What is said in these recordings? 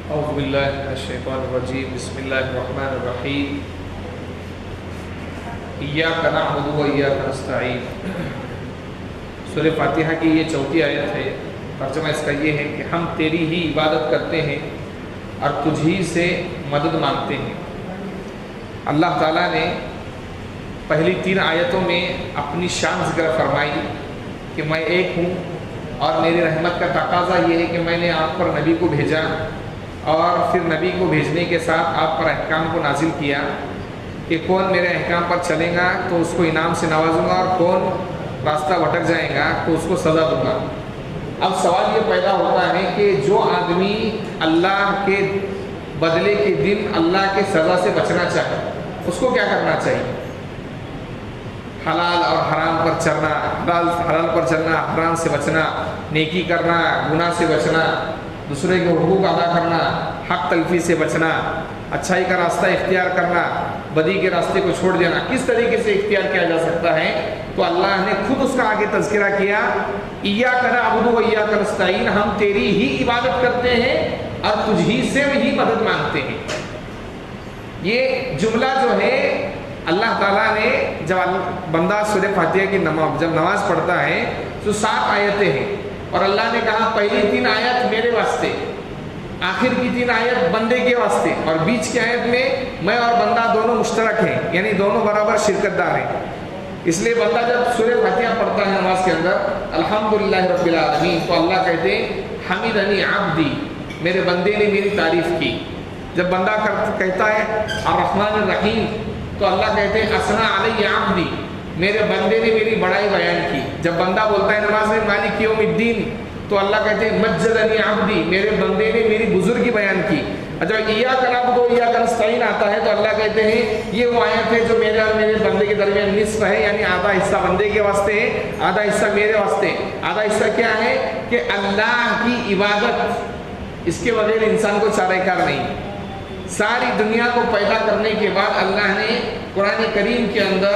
اعوذ باللہ من الشیطان الرجیم بسم اللہ الرحمن الرحیم ایاک نعبد و ایاک نستعین۔ سورہ فاتحہ کی یہ چوتھی آیت ہے۔ ترجمہ اس کا یہ ہے کہ ہم تیری ہی عبادت کرتے ہیں اور تجھ ہی سے مدد مانگتے ہیں۔ اللہ تعالیٰ نے پہلی 3 آیتوں میں اپنی شان ذکر فرمائی کہ میں ایک ہوں، اور میری رحمت کا تقاضا یہ ہے کہ میں نے آپ پر نبی کو بھیجا، اور پھر نبی کو بھیجنے کے ساتھ آپ پر احکام کو نازل کیا کہ کون میرے احکام پر چلے گا تو اس کو انعام سے نوازوں گا، اور کون راستہ بھٹک جائے گا تو اس کو سزا دوں گا۔ اب سوال یہ پیدا ہوتا ہے کہ جو آدمی اللہ کے بدلے کے دن اللہ کے سزا سے بچنا چاہے اس کو کیا کرنا چاہیے؟ حلال اور حرام پر چلنا، حلال پر چلنا، حرام سے بچنا، نیکی کرنا، گناہ سے بچنا، دوسرے کے حقوق ادا کرنا، حق تلفی سے بچنا، اچھائی کا راستہ اختیار کرنا، بدی کے راستے کو چھوڑ دینا۔ کس طریقے سے اختیار کیا جا سکتا ہے؟ تو اللہ نے خود اس کا آگے تذکرہ کیا، ایاک نعبد و ایاک نستعین، ہم تیری ہی عبادت کرتے ہیں اور تجھ ہی سے ہی مدد مانگتے ہیں۔ یہ جملہ جو ہے اللہ تعالیٰ نے جب بندہ سورہ فاتحہ کی جب نماز پڑھتا ہے تو 7 آیتیں ہیں، اور اللہ نے کہا پہلی 3 آیت میرے واسطے، آخر کی 3 آیت بندے کے واسطے، اور بیچ کی آیت میں میں اور بندہ دونوں مشترک ہیں، یعنی دونوں برابر شرکت دار ہیں۔ اس لیے بندہ جب سورہ فاتحہ پڑھتا ہے نماز کے اندر الحمدللہ رب العالمین، تو اللہ کہتے ہیں حمدنی عبدی، میرے بندے نے میری تعریف کی۔ جب بندہ کہتا ہے الرحمن الرحیم تو اللہ کہتے ہیں اثنا علی عبدی، میرے بندے نے میری بڑائی بیان کی۔ جب بندہ بولتا ہے نماز میں مالک یوم الدین تو اللہ کہتے ہیں مجدنی عبدی، میرے بندے نے میری بزرگی بیان کی۔ جب ایاک نعبد و ایاک نستعین آتا ہے تو اللہ کہتے ہیں یہ وہ آیت ہے جو میرے اور میرے بندے کے درمیان نصف ہے، یعنی آدھا حصہ بندے کے واسطے ہے، آدھا حصہ میرے واسطے ہے۔ آدھا حصہ کیا ہے کہ اللہ کی عبادت، اس کے بغیر انسان کو چارہ کار نہیں۔ ساری دنیا کو پیدا کرنے کے بعد اللہ نے قرآن کریم کے اندر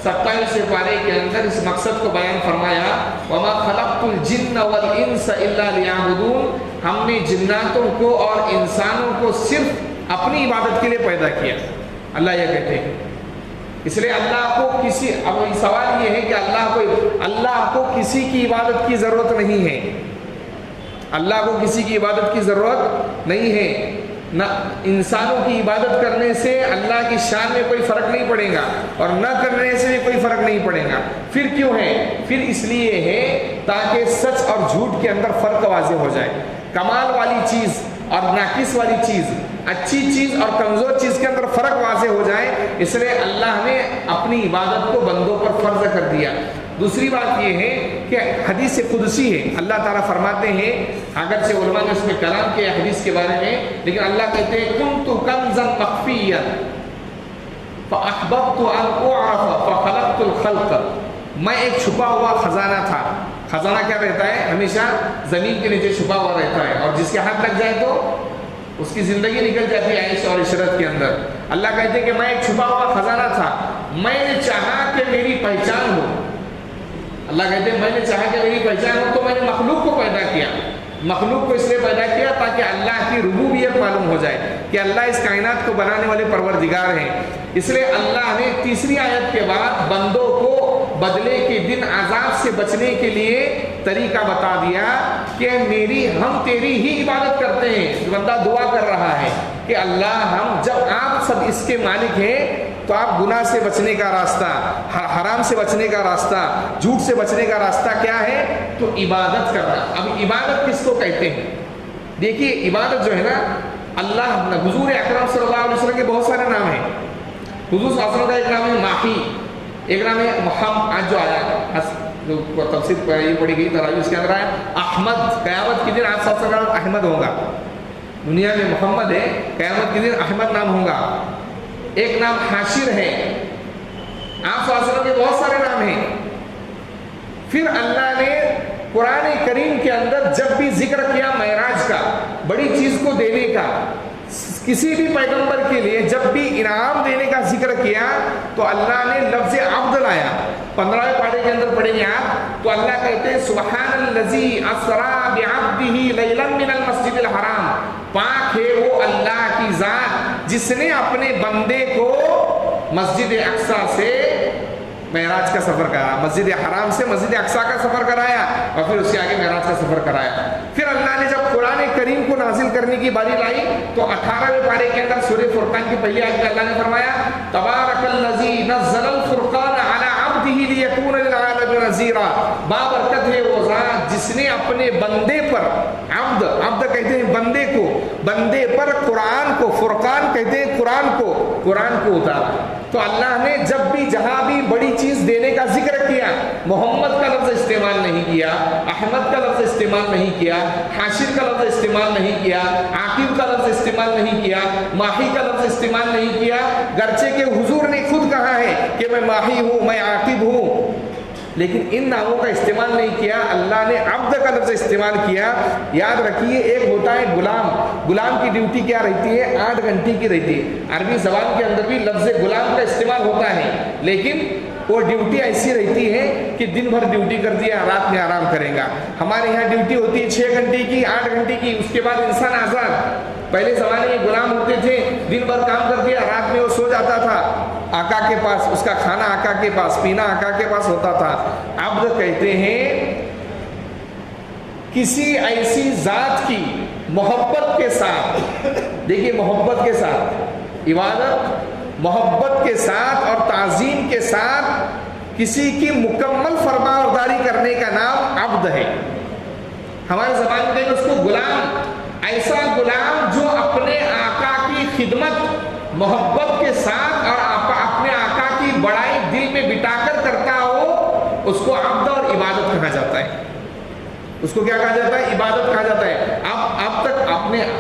27 پارے کے اندر اس مقصد کو بیان فرمایا، وَمَا خَلَقْتُ الْجِنَّ وَالْإِنسَ إِلَّا لِيَعْبُدُونَ، ہم نے جناتوں کو اور انسانوں کو صرف اپنی عبادت کے لیے پیدا کیا، اللہ یہ کہتے ہیں۔ اس لیے اللہ کو کسی، اب سوال یہ ہے کہ اللہ کو کسی کی عبادت کی ضرورت نہیں ہے، اللہ کو کسی کی عبادت کی ضرورت نہیں ہے، نہ انسانوں کی عبادت کرنے سے اللہ کی شان میں کوئی فرق نہیں پڑے گا، اور نہ کرنے سے بھی کوئی فرق نہیں پڑے گا۔ پھر کیوں ہے؟ پھر اس لیے ہے تاکہ سچ اور جھوٹ کے اندر فرق واضح ہو جائے، کمال والی چیز اور ناقص والی چیز، اچھی چیز اور کمزور چیز کے اندر فرق واضح ہو جائے۔ اس لیے اللہ نے اپنی عبادت کو بندوں پر فرض کر دیا۔ دوسری بات یہ ہے کہ حدیث قدسی ہے، اللہ تعالیٰ فرماتے ہیں، اگرچہ علماء نے اس میں کلام کیا حدیث کے بارے میں، لیکن اللہ کہتے ہیں کنت کنزا مخفیا فاحببت ان اعرف فخلقت الخلق، میں ایک چھپا ہوا خزانہ تھا۔ خزانہ کیا رہتا ہے؟ ہمیشہ زمین کے نیچے چھپا ہوا رہتا ہے، اور جس کے ہاتھ لگ جائے تو اس کی زندگی نکل جاتی ہے عیش اور عشرت کے اندر۔ اللہ کہتے ہیں کہ میں ایک چھپا ہوا خزانہ تھا، میں نے چاہا کہ میری پہچان ہو۔ اللہ کہتے ہیں میں نے چاہا کہ میری پہچان ہو تو میں نے مخلوق کو پیدا کیا۔ مخلوق کو اس لیے پیدا کیا تاکہ اللہ کی ربوبیت معلوم ہو جائے کہ اللہ اس کائنات کو بنانے والے پروردگار ہیں۔ اس لیے اللہ نے تیسری آیت کے بعد بندوں کو بدلے کے دن عذاب سے بچنے کے لیے طریقہ بتا دیا کہ ہم تیری ہی عبادت کرتے ہیں۔ بندہ دعا کر رہا ہے کہ اللہ جب آپ سب اس کے مالک ہیں تو آپ گناہ سے بچنے کا راستہ، حرام سے بچنے کا راستہ، جھوٹ سے بچنے کا راستہ کیا ہے؟ تو عبادت کرنا۔ اب عبادت کس کو کہتے ہیں؟ دیکھیے عبادت جو ہے نا، اللہ حضور اکرم صلی اللہ علیہ وسلم کے بہت سارے نام ہیں۔ حضور صلی اللہ علیہ وسلم کا ایک نام ہے ماہی، ایک نام ہے محمد، آج جو آیا جو تفسیر یہ پڑھی گئی تراویح اس کے اندر آیا احمد، قیامت کے دن آپ صلی اللہ علیہ وسلم احمد ہوگا۔ دنیا میں محمد ہے، قیامت کے دن احمد نام ہوگا۔ ایک نام حاشر ہے، آپ صلی اللہ علیہ وسلم کے بہت سارے نام ہیں۔ پھر اللہ نے قرآن کریم کے اندر جب بھی ذکر کیا معراج کا، بڑی چیز کو دینے کا، کسی بھی پیغمبر کے لیے جب بھی انعام دینے کا ذکر کیا تو اللہ نے لفظ عبد لایا۔ 15ویں پارے کے اندر پڑھیں گے آپ تو اللہ کہتے ہیں سبحان الذی اسری بعبدہ لیلا من المسجد الحرام، پاک ہے جس نے اپنے بندے کو مسجد اقصی سے معراج کا سفر کرا، مسجد حرام سے مسجد اقصی کا سفر کرایا اور پھر اس کے آگے معراج کا سفر کرایا۔ پھر اللہ نے جب قرآن کریم کو نازل کرنے کی باری لائی تو 18ویں پارے کے اندر سورہ فرقان کی پہلی آیت میں اللہ نے فرمایا تبارک الذی نزل الفرقان علی عبدہ لیکون للعالمین نذیرا، بابرکت ہے وہ ذات جس نے اپنے بندے پر، عبد کہتے ہیں بندے کو، بندے پر قرآن کو، فرقان کہتے ہیں قرآن کو اتارا۔ تو اللہ نے جب بھی جہاں بھی بڑی چیز دینے کا ذکر کیا، محمد کا لفظ استعمال نہیں کیا، احمد کا لفظ استعمال نہیں کیا، حاشر کا لفظ استعمال نہیں کیا، عاقب کا لفظ استعمال نہیں کیا، ماہی کا لفظ استعمال نہیں کیا، گرچہ کہ حضور نے خود کہا ہے کہ میں ماہی ہوں، میں عاقب ہوں، لیکن ان ناموں کا استعمال نہیں کیا، اللہ نے عبد کا لفظ استعمال کیا۔ یاد رکھیے ایک ہوتا ہے غلام کی ڈیوٹی کیا رہتی ہے؟ 8 گھنٹے کی رہتی ہے۔ عربی زبان کے اندر بھی لفظ غلام کا استعمال ہوتا ہے، لیکن وہ ڈیوٹی ایسی رہتی ہے کہ دن بھر ڈیوٹی کر دیا، رات میں آرام کرے گا۔ ہمارے یہاں ڈیوٹی ہوتی ہے 6 گھنٹے کی، 8 گھنٹے کی، اس کے بعد انسان آزاد۔ پہلے زمانے میں غلام ہوتے تھے، دن بھر کام کر دیا، رات میں وہ سو جاتا تھا آقا کے پاس، اس کا کھانا آقا کے پاس، پینا آقا کے پاس ہوتا تھا۔ عبد کہتے ہیں کسی ایسی ذات کی محبت کے ساتھ، دیکھیے محبت کے ساتھ عبادت، محبت کے ساتھ اور تعظیم کے ساتھ کسی کی مکمل فرمانبرداری کرنے کا نام عبد ہے۔ ہمارے زبان میں دیکھیں اس کو غلام، ایسا غلام جو اپنے آقا کی خدمت محبت کے ساتھ اور اپنے آقا کی بڑائی دل میں بٹا کر کرتا ہو، اس کو عبد اور عبادت کہا جاتا ہے۔ اس کو کیا کہا جاتا ہے؟ عبادت کہا جاتا ہے۔ اب تک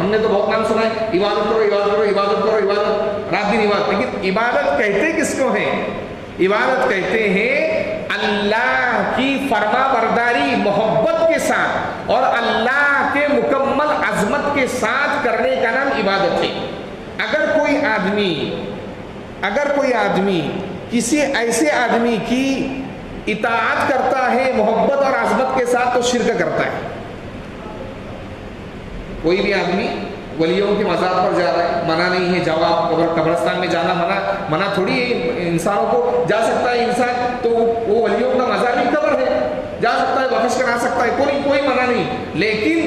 ہم نے تو بہت نام سنا ہے، عبادت کرو عبادت کرو عبادت کرو عبادت، رات دن عبادت، لیکن عبادت کہتے کس کو ہیں؟ عبادت کہتے ہیں اللہ کی فرما برداری محبت کے ساتھ اور اللہ کے مکمل عظمت کے ساتھ کرنے کا نام عبادت ہے۔ اگر کوئی آدمی کسی ایسے آدمی کی اطاعت کرتا ہے محبت اور عظمت کے ساتھ تو شرک کرتا ہے۔ کوئی بھی آدمی ولیوں کے مزار پر جا رہا ہے، منع نہیں ہے، جواب قبرستان میں جانا منع تھوڑی ہے، انسانوں کو جا سکتا ہے انسان، تو وہ ولیوں کا مزار بھی قبر ہے، جا سکتا ہے، بخش کرا سکتا ہے، کوئی منع نہیں، لیکن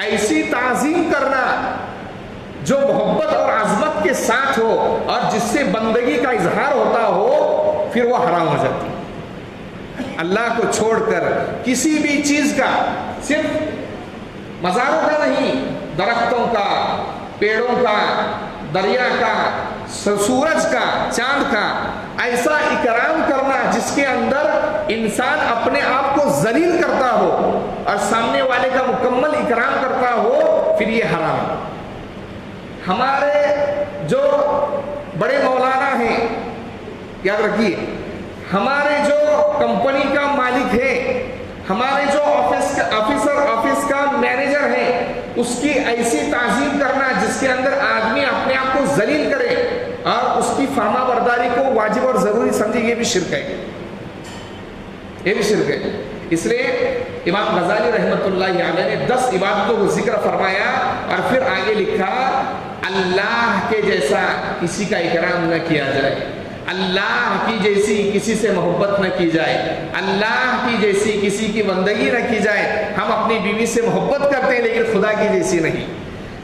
ایسی تعظیم کرنا جو محبت اور عظمت کے ساتھ ہو اور جس سے بندگی کا اظہار ہوتا ہو، پھر وہ حرام ہو جاتی ہے۔ اللہ کو چھوڑ کر کسی بھی چیز کا، صرف مزاروں کا نہیں، درختوں کا، پیڑوں کا، دریا کا، سورج کا، چاند کا ایسا اکرام کرنا جس کے اندر انسان اپنے آپ کو ذلیل کرتا ہو اور سامنے والے کا مکمل اکرام کرتا ہو، پھر یہ حرام ہے۔ ہمارے جو بڑے مولانا ہیں، یاد رکھیے، ہمارے جو کمپنی کا مالک ہے، ہمارے جو آفس کا مینیجر ہے، اس کی ایسی تعظیم کرنا جس کے اندر آدمی اپنے آپ کو ذلیل کرے اور اس کی فرما برداری کو واجب اور ضروری سمجھے، یہ بھی شرک ہے، یہ بھی شرک ہے۔ اس لیے امام غزالی رحمۃ اللہ علیہ نے 10 عبادتوں کو ذکر فرمایا اور پھر آگے لکھا اللہ کے جیسا کسی کا اکرام نہ کیا جائے، اللہ کی جیسی کسی سے محبت نہ کی جائے، اللہ کی جیسی کسی کی بندگی نہ کی جائے۔ ہم اپنی بیوی سے محبت کرتے ہیں لیکن خدا کی جیسی نہیں،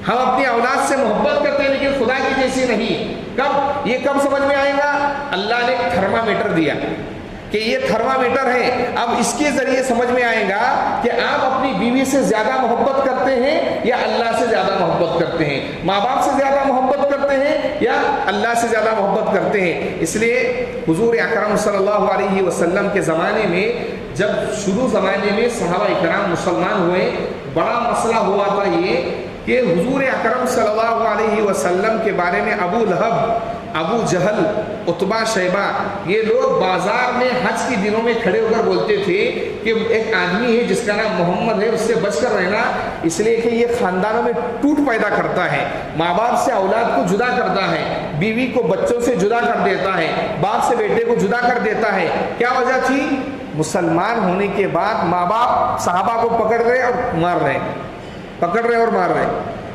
ہم اپنی اولاد سے محبت کرتے ہیں لیکن خدا کی جیسی نہیں۔ یہ کب سمجھ میں آئے گا؟ اللہ نے تھرمامیٹر دیا کہ یہ تھرمامیٹر ہے، اب اس کے ذریعے سمجھ میں آئے گا کہ آپ اپنی بیوی سے زیادہ محبت کرتے ہیں یا اللہ سے زیادہ محبت کرتے ہیں، ماں باپ سے زیادہ محبت کرتے ہیں یا اللہ سے زیادہ محبت کرتے ہیں۔ اس لیے حضور اکرم صلی اللہ علیہ وسلم کے زمانے میں، جب شروع زمانے میں صحابہ اکرام مسلمان ہوئے، بڑا مسئلہ ہوا تھا یہ کہ حضور اکرم صلی اللہ علیہ وسلم کے بارے میں ابو لہب، ابو جہل، عتبہ، شیبہ، یہ لوگ بازار میں حج کے دنوں میں کھڑے ہو کر بولتے تھے کہ ایک آدمی ہے جس کا نام محمد ہے، اس سے بچ کر رہنا، اس لیے کہ یہ خاندانوں میں ٹوٹ پیدا کرتا ہے، ماں باپ سے اولاد کو جدا کرتا ہے، بیوی کو بچوں سے جدا کر دیتا ہے، باپ سے بیٹے کو جدا کر دیتا ہے۔ کیا وجہ تھی؟ مسلمان ہونے کے بعد ماں باپ صحابہ کو پکڑ رہے اور مار رہے، پکڑ رہے اور مار رہے۔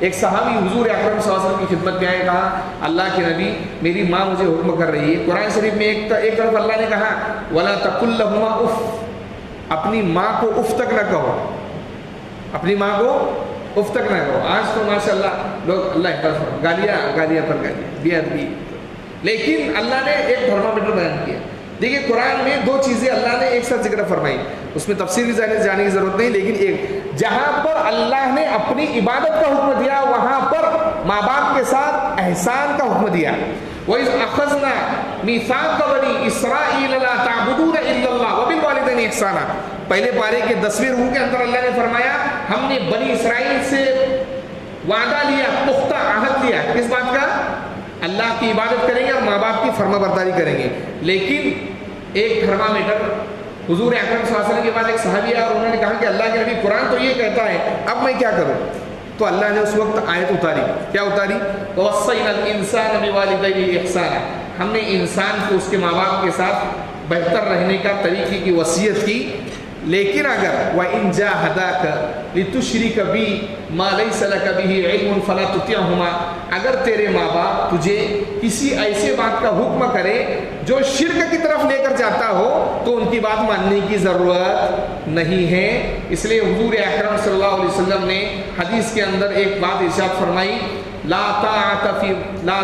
ایک صحابی حضور اکرم صلی اللہ علیہ وسلم کی خدمت میں آئے, کہا اللہ کے نبی میری ماں مجھے حکم کر رہی ہے. قرآن شریف میں ایک طرف اللہ نے کہا وَلَا تَقُلْ لَهُمَا اُف, اپنی ماں کو اف تک نہ کہو, اپنی ماں کو اف تک نہ کہو. آج تو ماشاءاللہ لوگ اللہ پر گالیاں پر گالیاں بے ادبی, لیکن اللہ نے ایک تھرمامیٹر بیان کیا. دیکھیے قرآن میں دو چیزیں اللہ نے ایک ساتھ ذکر فرمائی, اس میں تفصیل جانے کی ضرورت نہیں, لیکن ایک جہاں پر اللہ نے اپنی عبادت کا حکم دیا وہاں پر ماں باپ کے ساتھ احسان کا حکم دیا. وَإِذْ أَخَذْنَا مِيثَاقَ بَنِي إِسْرَائِيلَ لَا تَعْبُدُونَ إِلَّا اللَّهَ وَبِالْوَالِدَيْنِ إِحْسَانًا. پہلے پارے کے 10ویں رکوع کے اندر اللہ نے فرمایا ہم نے بنی اسرائیل سے وعدہ لیا, پختہ عہد لیا, کس بات کا؟ اللہ کی عبادت کریں گے اور ماں باپ کی فرما برداری کریں گے. لیکن ایک تھرمامیٹر حضور اکرم صلی اللہ علیہ وسلم کے بعد ایک صحابی آیا اور انہوں نے کہا کہ اللہ کے نبی قرآن تو یہ کہتا ہے, اب میں کیا کروں؟ تو اللہ نے اس وقت آیت اتاری. کیا اتاری؟ وَوَصَّيْنَا الْإِنسَانَ بِوَالِدَيْهِ إِحْسَانًا. ہم نے انسان کو اس کے ماں باپ کے ساتھ بہتر رہنے کا طریقے کی وصیت کی. لیکن اگر وَإِن جَاهَدَاكَ لِتُشْرِكَ بِي مَا لَيْسَ لَكَ بِهِ عِلْمٌ فَلَا تُطِعْهُمَا, اگر تیرے ماں باپ تجھے کسی ایسے بات کا حکم کرے جو شرک کی طرف لے کر جاتا ہو تو ان کی بات ماننے کی ضرورت نہیں ہے. اس لیے حضور اکرم صلی اللہ علیہ وسلم نے حدیث کے اندر ایک بات ارشاد فرمائی, لا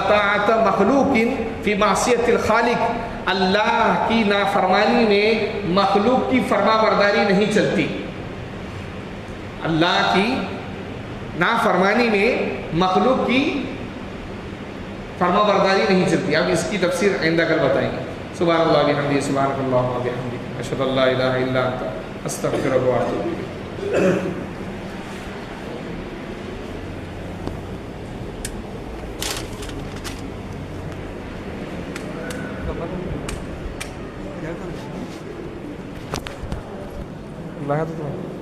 طاعت مخلوق فی معصیت الخالق. اللہ کی نافرمانی میں مخلوق کی فرما برداری نہیں چلتی. اللہ کی نافرمانی میں مخلوق کی فرما برداری نہیں چلتی. اب اس کی تفسیر آئندہ کل بتائیں گے. سبحان اللہ بحمدہ, سبحانک اللہم وبحمدک, اشہد ان لا الہ الا انت, استغفرک واتوب الیک. اللہ